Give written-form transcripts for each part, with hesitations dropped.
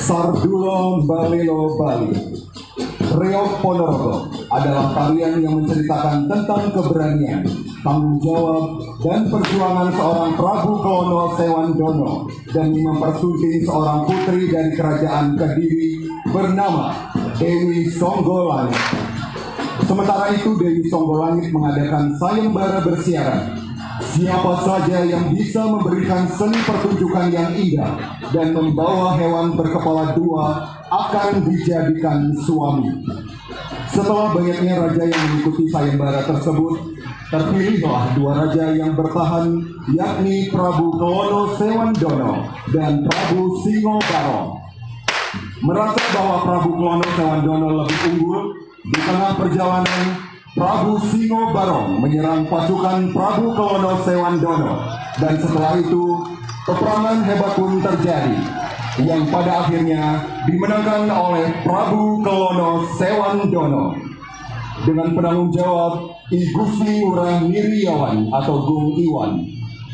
Sardulo Balilo Bali. Reog Ponorogo adalah tarian yang menceritakan tentang keberanian, tanggung jawab, dan perjuangan seorang Prabu Klono Sewandono demi mempersunting seorang putri dari kerajaan Kediri bernama Dewi Songgolangit. Sementara itu Dewi Songgolangit mengadakan sayembara bersiaran. Siapa saja yang bisa memberikan seni pertunjukan yang indah dan membawa hewan berkepala dua akan dijadikan suami. Setelah banyaknya raja yang mengikuti sayembara tersebut, terpilihlah dua raja yang bertahan, yakni Prabu Kelono Sewandono dan Prabu Singobarong. Merasa bahwa Prabu Kelono Sewandono lebih unggul, di tengah perjalanan Prabu Singobarong menyerang pasukan Prabu Kelono Sewandono, dan setelah itu peperangan hebat pun terjadi yang pada akhirnya dimenangkan oleh Prabu Kelono Sewandono dengan penanggung jawab I Gusti Ngurah Niriawan atau Gung Iwan,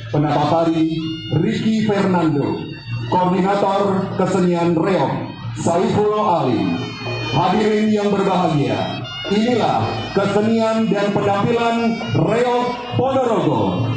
penata tari Ricky Fernando, koordinator kesenian reog Saiful Alim. Hadirin yang berbahagia, inilah kesenian dan penampilan reog Ponorogo.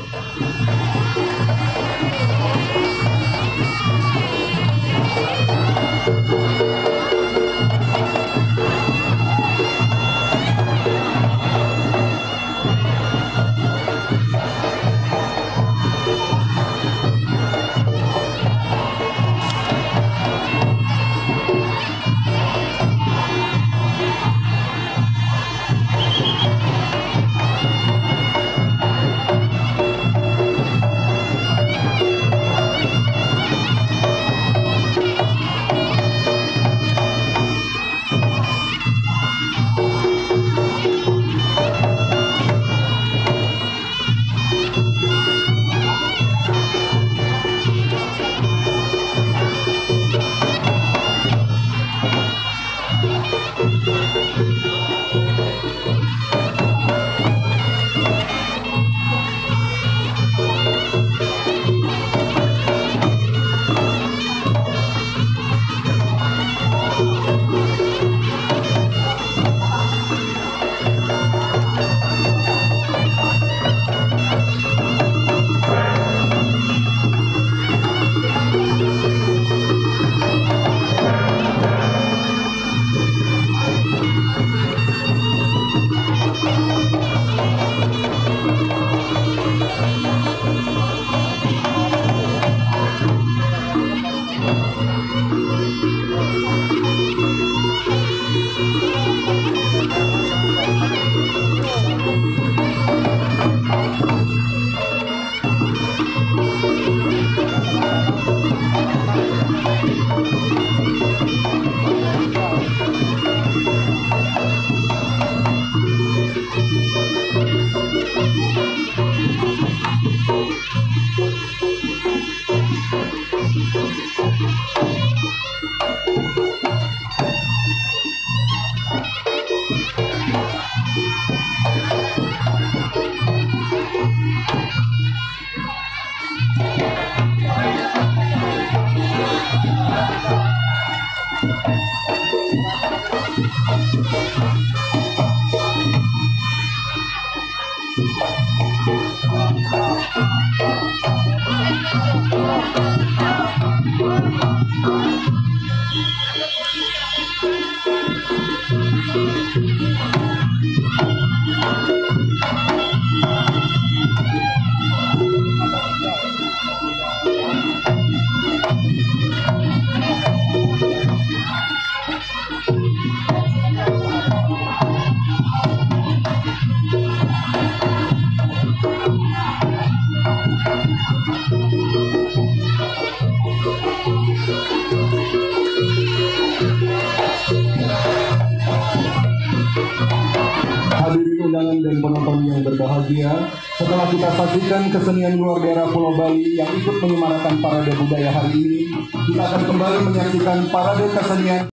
Hadirin undangan dan penonton yang berbahagia, setelah kita saksikan kesenian luar daerah Pulau Bali yang ikut menyemarakan parade budaya hari ini, kita akan kembali menyaksikan parade kesenian